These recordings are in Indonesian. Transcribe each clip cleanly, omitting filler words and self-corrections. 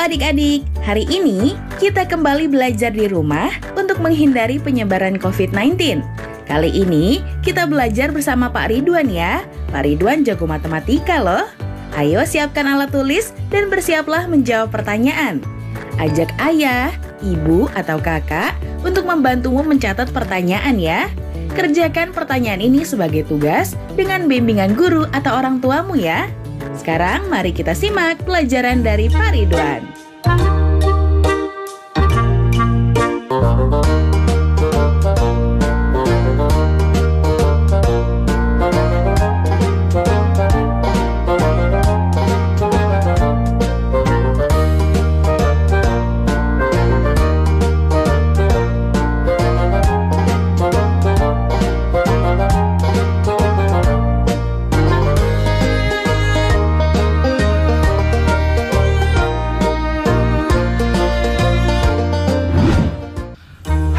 adik-adik, hari ini kita kembali belajar di rumah untuk menghindari penyebaran COVID-19. Kali ini kita belajar bersama Pak Ridwan ya. Pak Ridwan jago matematika loh. Ayo siapkan alat tulis dan bersiaplah menjawab pertanyaan. Ajak ayah, ibu, atau kakak untuk membantumu mencatat pertanyaan ya. Kerjakan pertanyaan ini sebagai tugas dengan bimbingan guru atau orang tuamu ya. Sekarang mari kita simak pelajaran dari Pak Ridwan.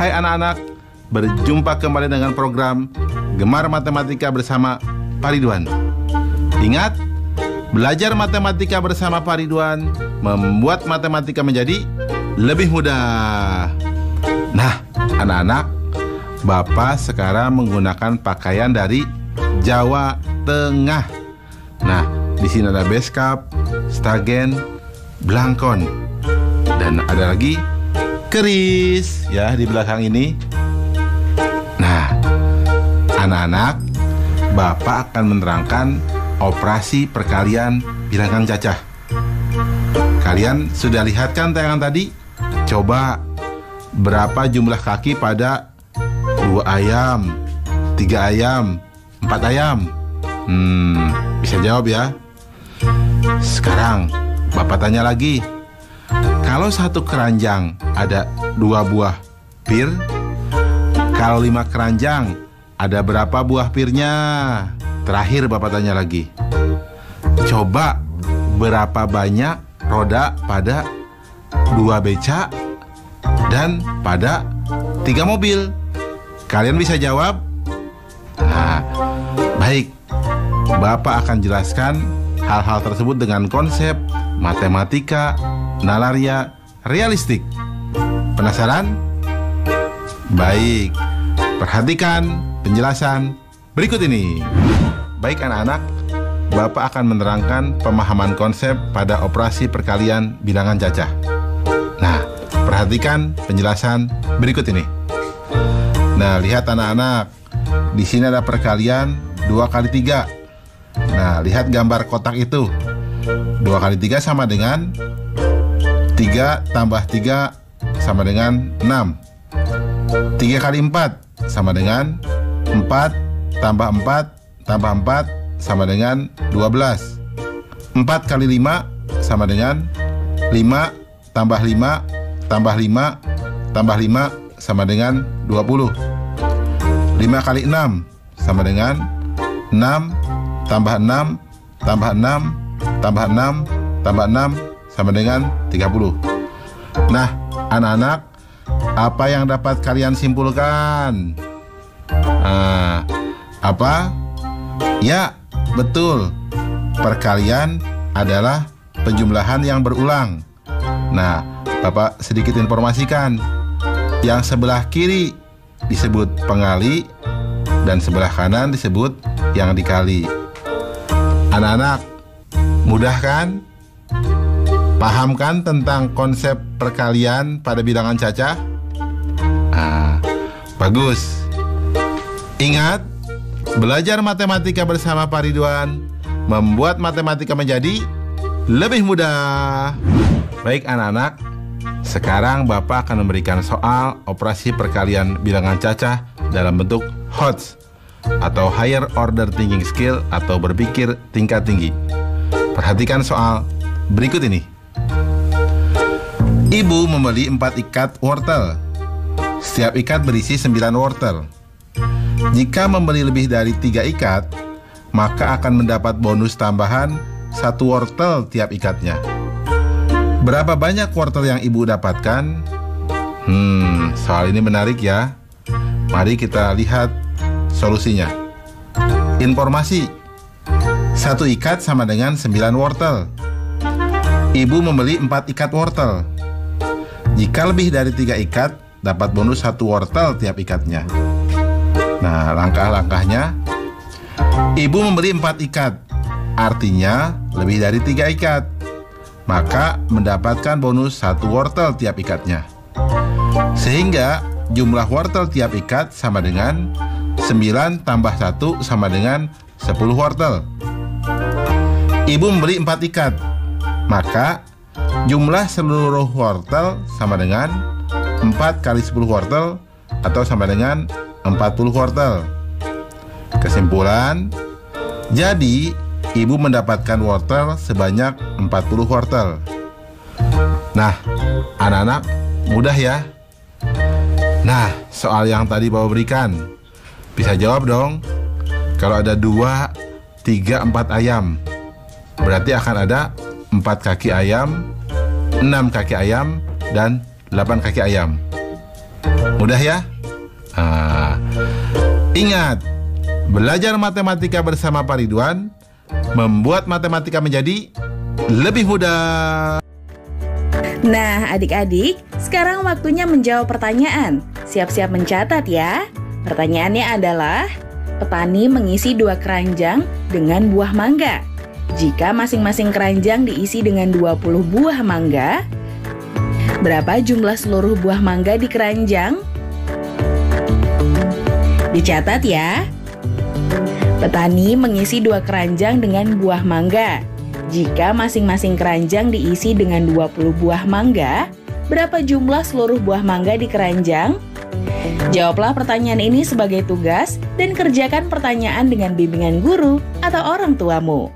Hai anak-anak, berjumpa kembali dengan program Gemar Matematika bersama Pak Ridwan. Ingat, belajar matematika bersama Pak Ridwan membuat matematika menjadi lebih mudah. Nah, anak-anak, Bapak sekarang menggunakan pakaian dari Jawa Tengah. Nah, di sini ada beskap, stagen, blangkon, dan ada lagi keris ya di belakang ini. Nah, anak-anak, Bapak akan menerangkan operasi perkalian bilangan cacah. Kalian sudah lihat kan tayangan tadi? Coba berapa jumlah kaki pada 2 ayam, 3 ayam, 4 ayam? Bisa jawab ya. Sekarang Bapak tanya lagi. Kalau satu keranjang ada 2 buah pir, kalau 5 keranjang ada berapa buah pirnya? Terakhir Bapak tanya lagi. Coba berapa banyak roda pada 2 beca dan pada 3 mobil? Kalian bisa jawab? Nah, baik. Bapak akan jelaskan hal-hal tersebut dengan konsep matematika nalaria realistik. Penasaran? Baik, perhatikan penjelasan berikut ini. Baik anak-anak, Bapak akan menerangkan pemahaman konsep pada operasi perkalian bilangan cacah. Nah, perhatikan penjelasan berikut ini. Nah, lihat anak-anak, di sini ada perkalian 2 kali 3. Nah, lihat gambar kotak itu. 2 kali 3 sama dengan 3 tambah 3 sama dengan 6. 3 kali 4 sama dengan 4 tambah 4 tambah 4 sama dengan 12. 4 kali 5 sama dengan 5 tambah 5 tambah 5 tambah 5 sama dengan 20. 5 kali 6 sama dengan 6 tambah 6 tambah 6 tambah 6 tambah 6 sama dengan 30. Nah, anak-anak, apa yang dapat kalian simpulkan? Apa? Ya, betul. Perkalian adalah penjumlahan yang berulang. Nah, Bapak sedikit informasikan. Yang sebelah kiri disebut pengali dan sebelah kanan disebut yang dikali. Anak-anak, mudah kan? Paham kan tentang konsep perkalian pada bilangan cacah? Bagus. Ingat, belajar matematika bersama Pak Ridwan membuat matematika menjadi lebih mudah. Baik anak-anak, sekarang Bapak akan memberikan soal operasi perkalian bilangan cacah dalam bentuk HOTS atau Higher Order Thinking Skill atau berpikir tingkat tinggi. Perhatikan soal berikut ini. Ibu membeli 4 ikat wortel. Setiap ikat berisi 9 wortel. Jika membeli lebih dari 3 ikat, maka akan mendapat bonus tambahan 1 wortel tiap ikatnya. Berapa banyak wortel yang ibu dapatkan? Soal ini menarik ya. Mari kita lihat solusinya. Informasi. 1 ikat sama dengan 9 wortel. Ibu membeli 4 ikat wortel. Jika lebih dari 3 ikat, dapat bonus 1 wortel tiap ikatnya. Nah, langkah-langkahnya. Ibu membeli 4 ikat, artinya lebih dari 3 ikat. Maka mendapatkan bonus 1 wortel tiap ikatnya. Sehingga jumlah wortel tiap ikat sama dengan 9 tambah 1 sama dengan 10 wortel. Ibu membeli 4 ikat, maka jumlah seluruh wortel sama dengan 4 kali 10 wortel atau sama dengan 40 wortel. Kesimpulan, jadi ibu mendapatkan wortel sebanyak 40 wortel. Nah, anak-anak, mudah ya? Nah, soal yang tadi Bapak berikan, bisa jawab dong. Kalau ada 2, 3, 4 ayam, berarti akan ada 4 kaki ayam, 6 kaki ayam, dan 8 kaki ayam. Mudah ya? Ingat, belajar matematika bersama Pak Ridwan membuat matematika menjadi lebih mudah. Nah, adik-adik, sekarang waktunya menjawab pertanyaan. Siap-siap mencatat ya. Pertanyaannya adalah, petani mengisi 2 keranjang dengan buah mangga. Jika masing-masing keranjang diisi dengan 20 buah mangga, berapa jumlah seluruh buah mangga di keranjang? Dicatat ya. Petani mengisi 2 keranjang dengan buah mangga. Jika masing-masing keranjang diisi dengan 20 buah mangga, berapa jumlah seluruh buah mangga di keranjang? Jawablah pertanyaan ini sebagai tugas dan kerjakan pertanyaan dengan bimbingan guru atau orang tuamu.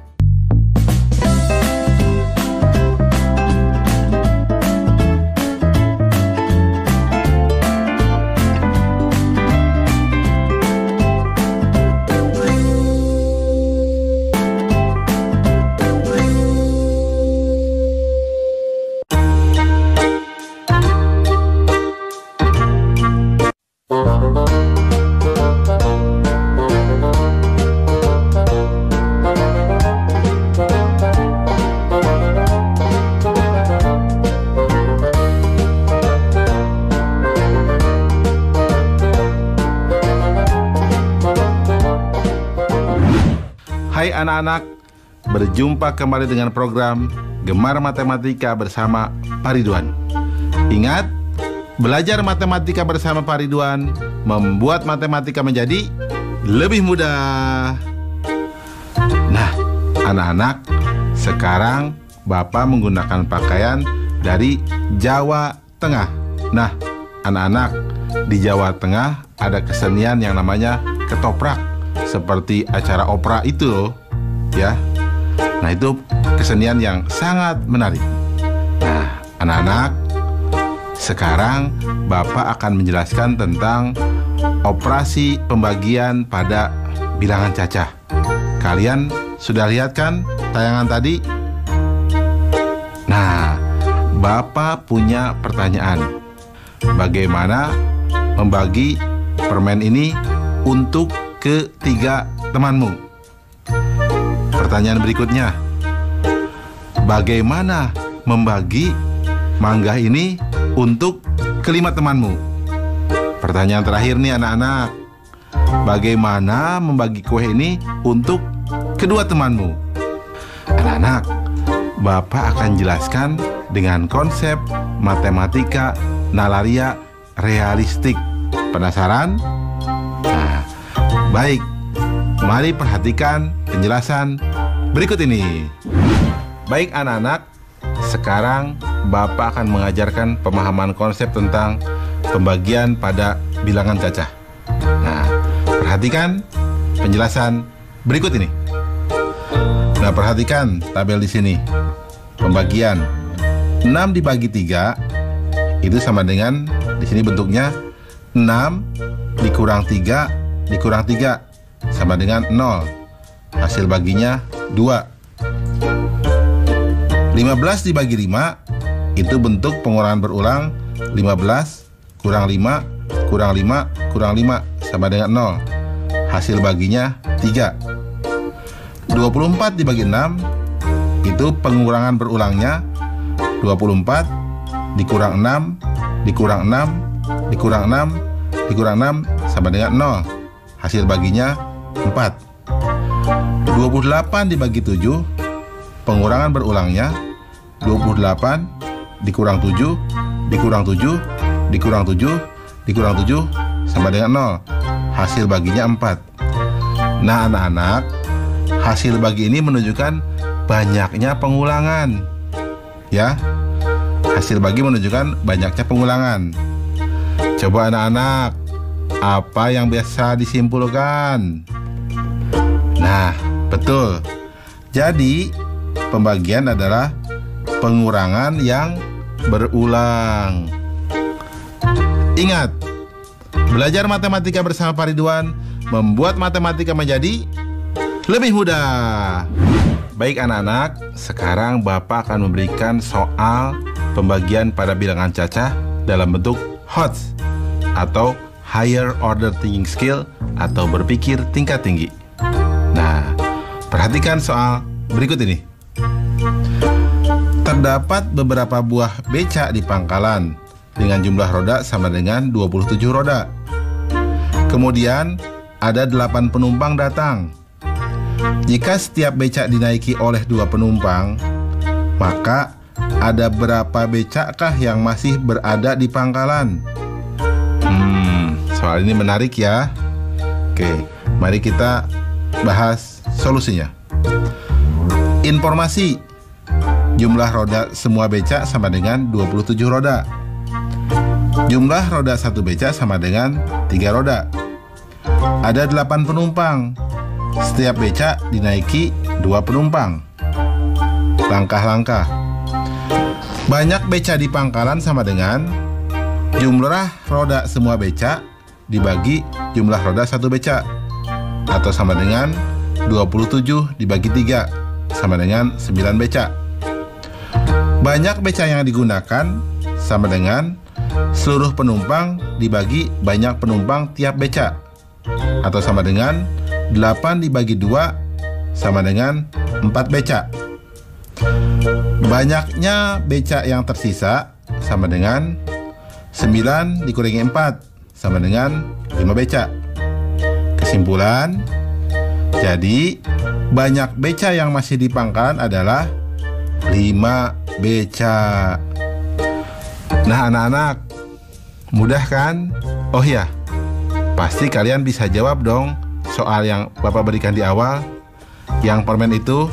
Hai anak-anak, berjumpa kembali dengan program Gemar Matematika bersama Pak Ridwan. Ingat, belajar matematika bersama Pak Ridwan membuat matematika menjadi lebih mudah. Nah, anak-anak, sekarang Bapak menggunakan pakaian dari Jawa Tengah. Nah, anak-anak, di Jawa Tengah ada kesenian yang namanya ketoprak, seperti acara opera itu loh, ya. Nah, itu kesenian yang sangat menarik. Nah, anak-anak, sekarang Bapak akan menjelaskan tentang operasi pembagian pada bilangan cacah. Kalian sudah lihat kan tayangan tadi? Nah, Bapak punya pertanyaan. Bagaimana membagi permen ini untuk ketiga temanmu? Pertanyaan berikutnya, bagaimana membagi mangga ini untuk kelima temanmu? Pertanyaan terakhir nih anak-anak, bagaimana membagi kue ini untuk kedua temanmu? Anak-anak, Bapak akan jelaskan dengan konsep matematika nalaria realistik. Penasaran? Nah, baik, mari perhatikan penjelasan berikut ini. Baik anak-anak, sekarang Bapak akan mengajarkan pemahaman konsep tentang pembagian pada bilangan cacah. Nah, perhatikan penjelasan berikut ini. Nah, perhatikan tabel di sini. Pembagian 6 dibagi 3 itu sama dengan, di sini bentuknya 6 dikurang 3 dikurang 3 sama dengan 0. Hasil baginya 2. 15 dibagi 5 itu bentuk pengurangan berulang, 15 kurang 5 kurang 5 kurang 5 sama dengan 0. Hasil baginya 3. 24 dibagi 6 itu pengurangan berulangnya, 24 dikurang 6 dikurang 6 dikurang 6 dikurang 6 sama dengan 0. Hasil baginya 4. 28 dibagi 7, pengurangan berulangnya 28 dikurang 7 dikurang 7 dikurang 7 dikurang 7 sama dengan 0. Hasil baginya 4. Nah anak-anak, hasil bagi ini menunjukkan banyaknya pengulangan. Ya, hasil bagi menunjukkan banyaknya pengulangan. Coba anak-anak, apa yang biasa disimpulkan? Nah, betul. Jadi, pembagian adalah pengurangan yang berulang. Ingat, belajar matematika bersama Pak Ridwan membuat matematika menjadi lebih mudah. Baik anak-anak, sekarang Bapak akan memberikan soal pembagian pada bilangan cacah dalam bentuk HOTS atau Higher Order Thinking Skill atau berpikir tingkat tinggi. Nah, perhatikan soal berikut ini. Terdapat beberapa buah becak di pangkalan dengan jumlah roda sama dengan 27 roda. Kemudian ada 8 penumpang datang. Jika setiap becak dinaiki oleh 2 penumpang, maka ada berapa becakkah yang masih berada di pangkalan? Soal ini menarik ya. Oke, mari kita bahas solusinya. Informasi: jumlah roda semua becak sama dengan 27 roda. Jumlah roda satu becak sama dengan 3 roda. Ada 8 penumpang. Setiap becak dinaiki 2 penumpang. Langkah-langkah. Banyak becak di pangkalan sama dengan jumlah roda semua becak dibagi jumlah roda satu becak, atau sama dengan 27 dibagi 3 sama dengan 9 becak. Banyak becak yang digunakan sama dengan seluruh penumpang dibagi banyak penumpang tiap becak, atau sama dengan 8 dibagi 2 sama dengan 4 becak. Banyaknya becak yang tersisa sama dengan 9 dikurangi 4 sama dengan 5 becak. Kesimpulan, jadi banyak becak yang masih di pangkalan adalah 5 becak. Nah anak-anak, mudah kan? Oh ya, pasti kalian bisa jawab dong soal yang Bapak berikan di awal. Yang permen itu,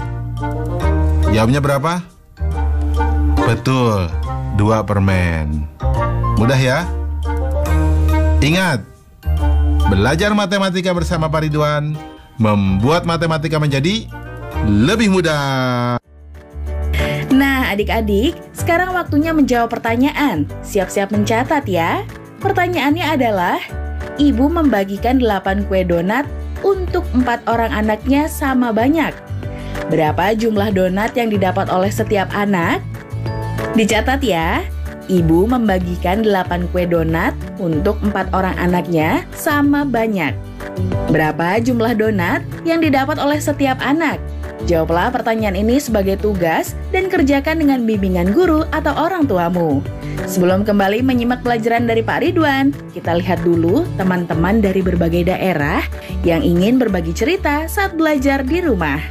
jawabnya berapa? Betul, 2 permen. Mudah ya? Ingat, belajar matematika bersama Pak Ridwan membuat matematika menjadi lebih mudah. Nah adik-adik, sekarang waktunya menjawab pertanyaan. Siap-siap mencatat ya. Pertanyaannya adalah, ibu membagikan 8 kue donat untuk 4 orang anaknya sama banyak. Berapa jumlah donat yang didapat oleh setiap anak? Dicatat ya, ibu membagikan 8 kue donat untuk 4 orang anaknya sama banyak. Berapa jumlah donat yang didapat oleh setiap anak? Jawablah pertanyaan ini sebagai tugas dan kerjakan dengan bimbingan guru atau orang tuamu. Sebelum kembali menyimak pelajaran dari Pak Ridwan, kita lihat dulu teman-teman dari berbagai daerah yang ingin berbagi cerita saat belajar di rumah.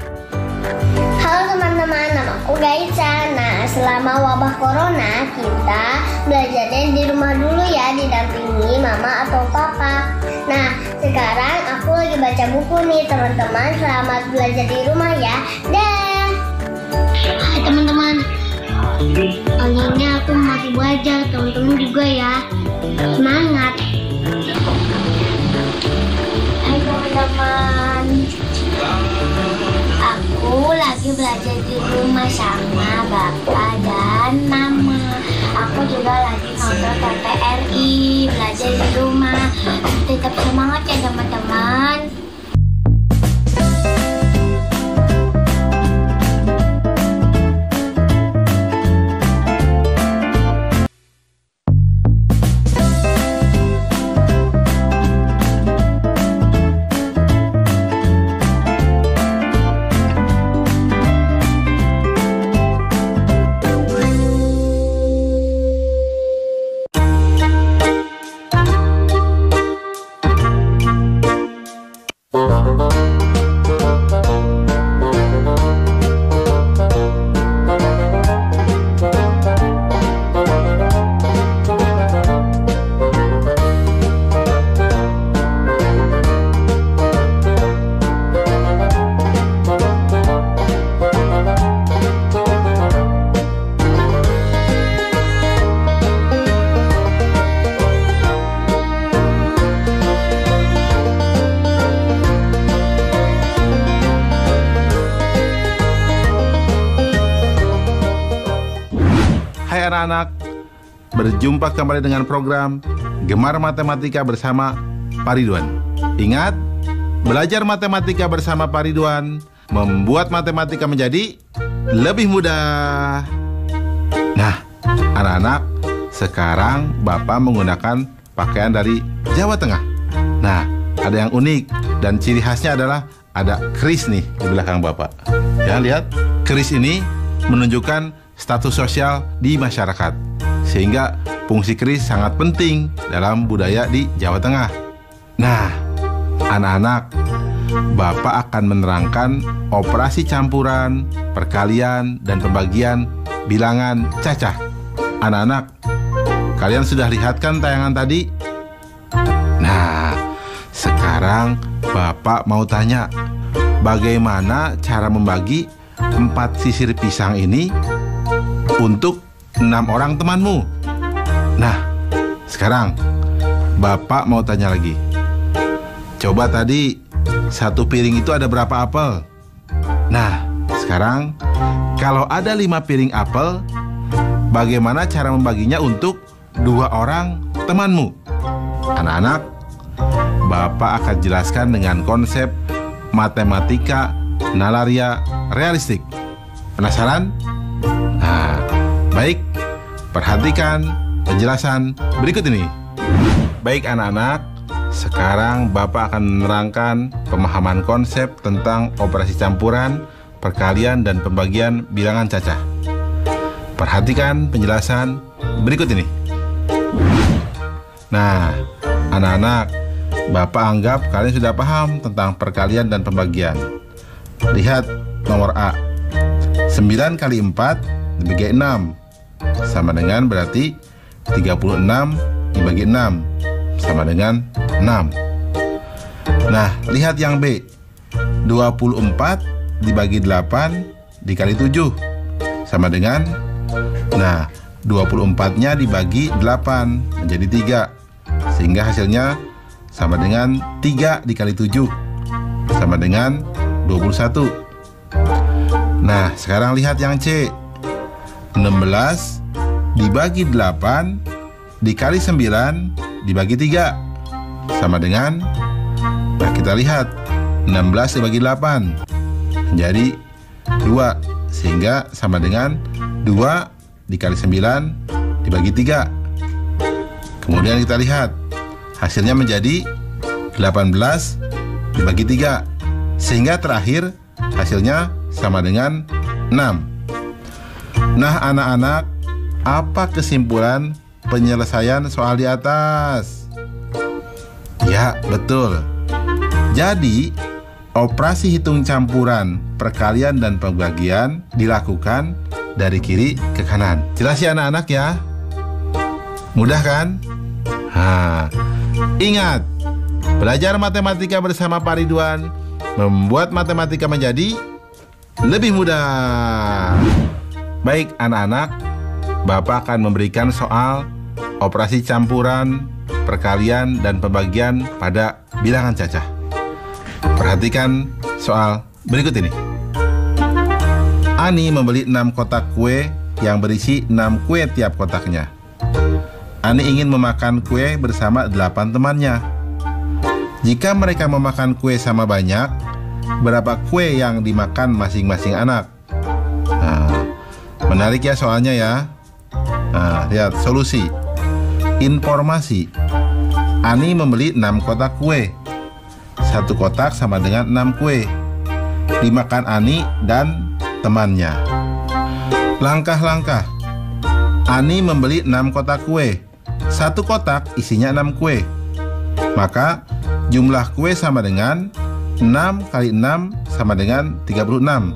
Halo teman-teman, namaku Gaisa. Nah, selama wabah corona, kita belajarnya di rumah dulu ya, didampingi mama atau papa. Nah, sekarang aku lagi baca buku nih teman-teman. Selamat belajar di rumah ya. Dah. Hai teman-teman, kali ini aku masih belajar, teman-teman juga ya. Semangat. Hai teman-teman, aku lagi belajar di rumah sama bapak dan mama. Aku juga lagi nonton TVRI, belajar di rumah. Tetap semangat ya teman-teman. Hai anak-anak, berjumpa kembali dengan program Gemar Matematika bersama Pak Ridwan. Ingat, belajar matematika bersama Pak Ridwan membuat matematika menjadi lebih mudah. Nah, anak-anak, sekarang Bapak menggunakan pakaian dari Jawa Tengah. Nah, ada yang unik dan ciri khasnya adalah ada keris nih di belakang Bapak. Ya, lihat, keris ini menunjukkan status sosial di masyarakat. Sehingga fungsi keris sangat penting dalam budaya di Jawa Tengah. Nah, anak-anak, Bapak akan menerangkan operasi campuran, perkalian, dan pembagian bilangan cacah. Anak-anak, kalian sudah lihat kan tayangan tadi? Nah, sekarang Bapak mau tanya, bagaimana cara membagi 4 sisir pisang ini untuk 6 orang temanmu? Nah, sekarang Bapak mau tanya lagi. Coba tadi 1 piring itu ada berapa apel? Nah, sekarang kalau ada 5 piring apel, bagaimana cara membaginya untuk 2 orang temanmu? Anak-anak, Bapak akan jelaskan dengan konsep matematika nalaria realistik. Penasaran? Nah, baik, perhatikan penjelasan berikut ini. Baik anak-anak, sekarang Bapak akan menerangkan pemahaman konsep tentang operasi campuran, perkalian, dan pembagian bilangan cacah. Perhatikan penjelasan berikut ini. Nah, anak-anak, Bapak anggap kalian sudah paham tentang perkalian dan pembagian. Lihat nomor A. 9 kali 4 dibagi 6 sama dengan berarti 36 dibagi 6 sama dengan 6. Nah, lihat yang B. 24 dibagi 8 dikali 7 sama dengan, nah, 24-nya dibagi 8 menjadi 3, sehingga hasilnya sama dengan 3 dikali 7 sama dengan 21. Nah, sekarang lihat yang C. 16 dibagi 8 dikali 9 dibagi 3 sama dengan, nah, kita lihat 16 dibagi 8 menjadi 2, sehingga sama dengan 2 dikali 9 dibagi 3. Kemudian kita lihat hasilnya menjadi 18 dibagi 3, sehingga terakhir hasilnya sama dengan 6. Nah anak-anak, apa kesimpulan penyelesaian soal di atas? Ya, betul. Jadi, operasi hitung campuran, perkalian, dan pembagian dilakukan dari kiri ke kanan. Jelas ya anak-anak ya? Mudah kan? Nah, ingat, belajar matematika bersama Pak Ridwan membuat matematika menjadi lebih mudah. Baik anak-anak, Bapak akan memberikan soal operasi campuran, perkalian, dan pembagian pada bilangan cacah. Perhatikan soal berikut ini. Ani membeli 6 kotak kue yang berisi 6 kue tiap kotaknya. Ani ingin memakan kue bersama 8 temannya. Jika mereka memakan kue sama banyak, berapa kue yang dimakan masing-masing anak? Nah, menarik ya soalnya ya. Nah, lihat solusi. Informasi. Ani membeli 6 kotak kue. 1 kotak sama dengan 6 kue. Dimakan Ani dan temannya. Langkah-langkah. Ani membeli 6 kotak kue. 1 kotak isinya 6 kue. Maka jumlah kue sama dengan 6 kali 6 sama dengan 36.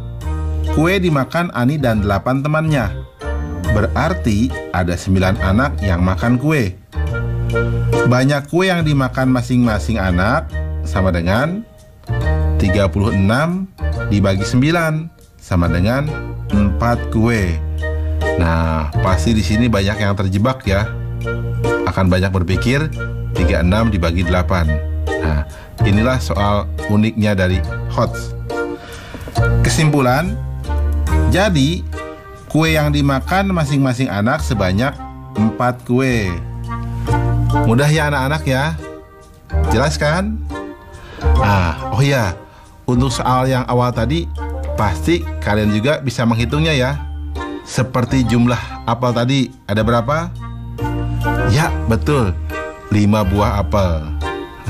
Kue dimakan Ani dan 8 temannya. Berarti ada 9 anak yang makan kue. Banyak kue yang dimakan masing-masing anak sama dengan 36 dibagi 9 sama dengan 4 kue. Nah, pasti di sini banyak yang terjebak ya. Akan banyak berpikir 36 dibagi 8. Nah, inilah soal uniknya dari HOTS. Kesimpulan, jadi Kue yang dimakan masing-masing anak sebanyak 4 kue. Mudah ya anak-anak ya? Jelas kan? Oh iya, untuk soal yang awal tadi, pasti kalian juga bisa menghitungnya ya. Seperti jumlah apel tadi, ada berapa? Ya, betul, 5 buah apel.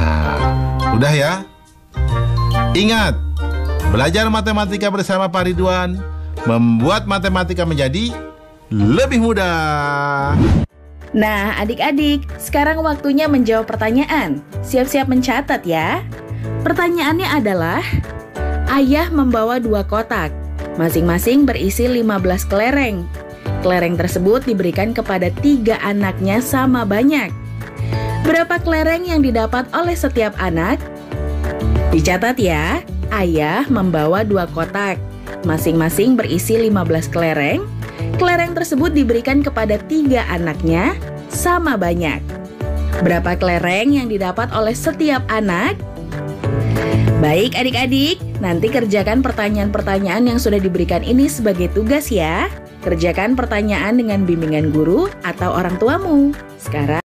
Nah, udah ya? Ingat, belajar matematika bersama Pak Ridwan membuat matematika menjadi lebih mudah. Nah, adik-adik, sekarang waktunya menjawab pertanyaan. Siap-siap mencatat ya. Pertanyaannya adalah, ayah membawa 2 kotak, masing-masing berisi 15 kelereng. Kelereng tersebut diberikan kepada 3 anaknya sama banyak. Berapa kelereng yang didapat oleh setiap anak? Dicatat ya, ayah membawa 2 kotak, masing-masing berisi 15 kelereng. Kelereng tersebut diberikan kepada 3 anaknya sama banyak. Berapa kelereng yang didapat oleh setiap anak? Baik adik-adik, nanti kerjakan pertanyaan-pertanyaan yang sudah diberikan ini sebagai tugas ya. Kerjakan pertanyaan dengan bimbingan guru atau orang tuamu. Sekarang